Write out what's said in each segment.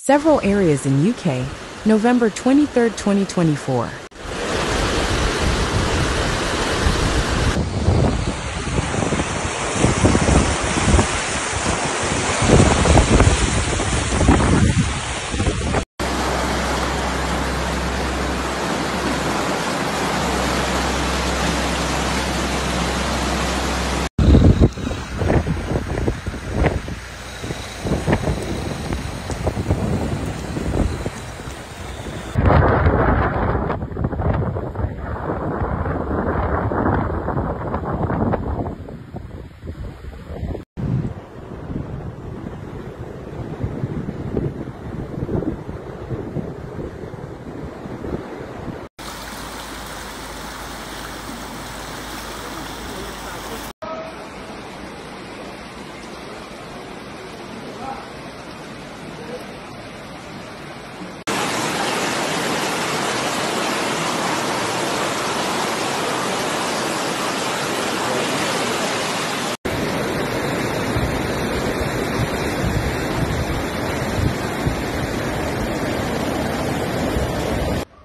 Several areas in UK, November 23, 2024.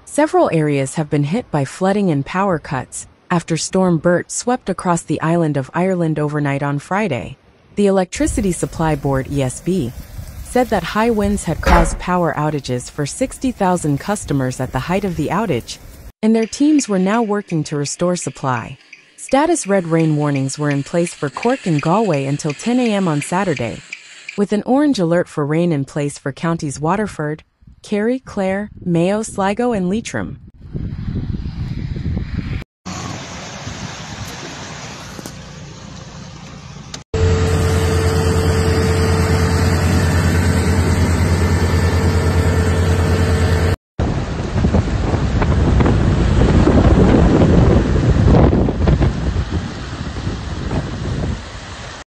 Several areas have been hit by flooding and power cuts after Storm Bert swept across the island of Ireland overnight on Friday. The Electricity Supply Board (ESB) said that high winds had caused power outages for 60,000 customers at the height of the outage, and their teams were now working to restore supply. Status red rain warnings were in place for Cork and Galway until 10 a.m. on Saturday, with an orange alert for rain in place for counties Waterford, Kerry, Clare, Mayo, Sligo and Leitrim.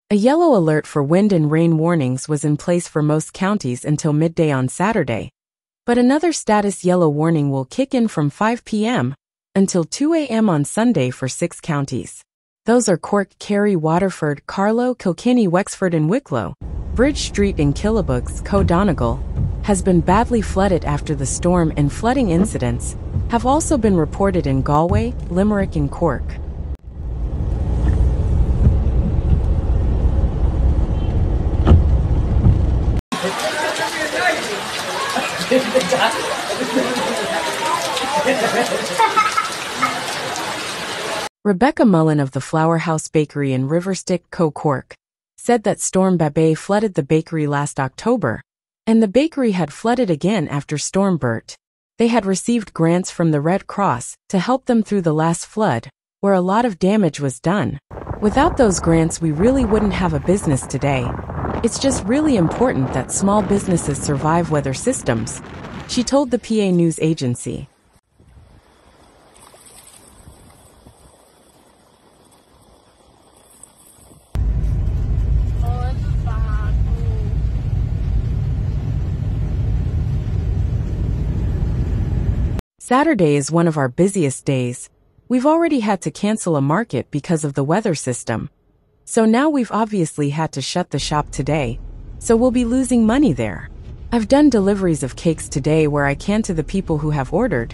A yellow alert for wind and rain warnings was in place for most counties until midday on Saturday, but another status yellow warning will kick in from 5 p.m. until 2 a.m. on Sunday for 6 counties. Those are Cork, Kerry, Waterford, Carlow, Kilkenny, Wexford and Wicklow. Bridge Street in Killybugs, Co-Donegal, has been badly flooded after the storm, and flooding incidents have also been reported in Galway, Limerick and Cork. Rebecca Mullen of the Flower House Bakery in Riverstick, Cork, said that Storm Bert flooded the bakery last October, and the bakery had flooded again after Storm Bert. They had received grants from the Red Cross to help them through the last flood, where a lot of damage was done. Without those grants, we really wouldn't have a business today. It's just really important that small businesses survive weather systems, she told the PA news agency. Saturday is one of our busiest days. We've already had to cancel a market because of the weather system. So now we've obviously had to shut the shop today, so we'll be losing money there. I've done deliveries of cakes today where I can to the people who have ordered.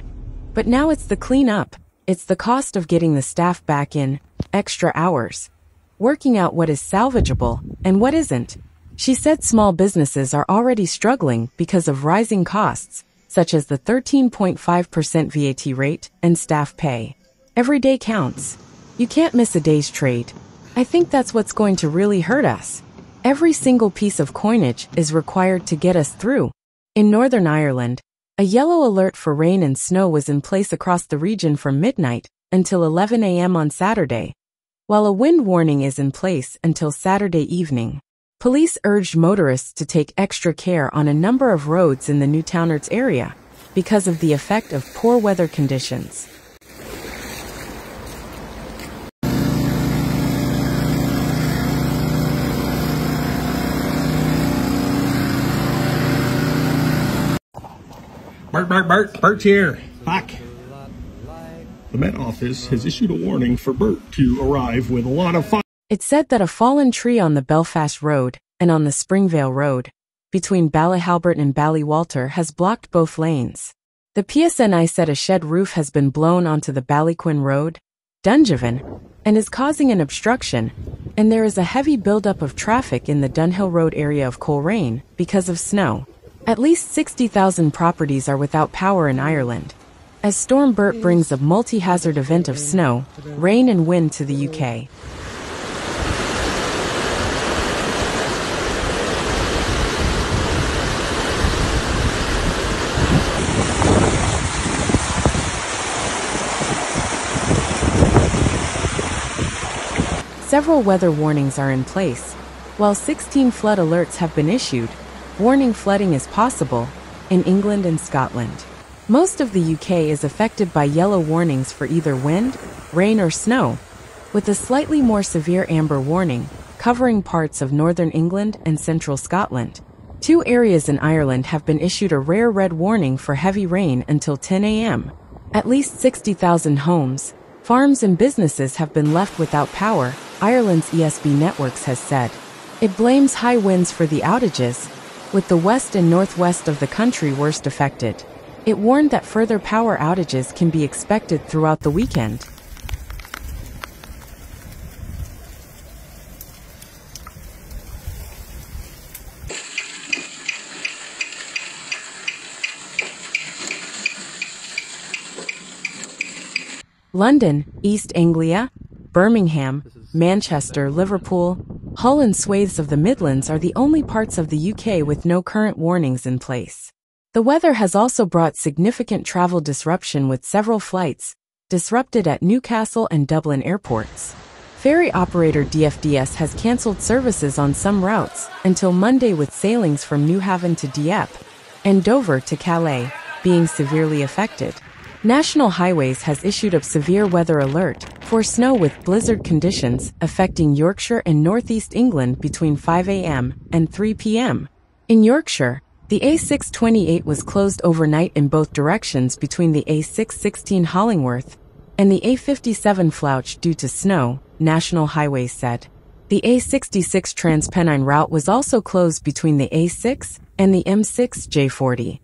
But now it's the cleanup, it's the cost of getting the staff back in, extra hours, working out what is salvageable and what isn't. She said small businesses are already struggling because of rising costs, such as the 13.5% VAT rate and staff pay. Every day counts. You can't miss a day's trade. I think that's what's going to really hurt us. Every single piece of coinage is required to get us through. In Northern Ireland, a yellow alert for rain and snow was in place across the region from midnight until 11 a.m. on Saturday, while a wind warning is in place until Saturday evening. Police urged motorists to take extra care on a number of roads in the Newtownards area because of the effect of poor weather conditions. Bert's here. Back. The Met Office has issued a warning for Bert to arrive with a lot of fire. It said that a fallen tree on the Belfast Road and on the Springvale Road between Ballyhalbert and Ballywalter has blocked both lanes. The PSNI said a shed roof has been blown onto the Ballyquin Road, Dungiven, and is causing an obstruction, and there is a heavy buildup of traffic in the Dunhill Road area of Coleraine because of snow. At least 60,000 properties are without power in Ireland, as Storm Bert brings a multi-hazard event of snow, rain and wind to the UK. Several weather warnings are in place, while 16 flood alerts have been issued, warning flooding is possible in England and Scotland. Most of the UK is affected by yellow warnings for either wind, rain or snow, with a slightly more severe amber warning covering parts of northern England and central Scotland. 2 areas in Ireland have been issued a rare red warning for heavy rain until 10 a.m. At least 60,000 homes, farms and businesses have been left without power, Ireland's ESB Networks has said. It blames high winds for the outages, with the west and northwest of the country worst affected. It warned that further power outages can be expected throughout the weekend. London, East Anglia, Birmingham, Manchester, Liverpool, Hull and swathes of the Midlands are the only parts of the UK with no current warnings in place. The weather has also brought significant travel disruption with several flights disrupted at Newcastle and Dublin airports. Ferry operator DFDS has cancelled services on some routes until Monday, with sailings from Newhaven to Dieppe and Dover to Calais being severely affected. National Highways has issued a severe weather alert for snow with blizzard conditions affecting Yorkshire and northeast England between 5 a.m. and 3 p.m. In Yorkshire, the A628 was closed overnight in both directions between the A616 Hollingworth and the A57 Flouch due to snow, National Highways said. The A66 Transpennine route was also closed between the A6 and the M6 J40.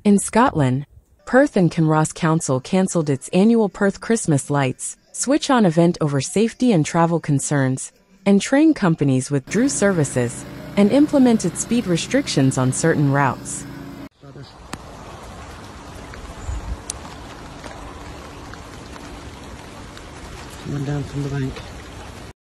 In Scotland, Perth and Kinross Council cancelled its annual Perth Christmas Lights switch-on event over safety and travel concerns, and train companies withdrew services and implemented speed restrictions on certain routes. Coming down from the bank.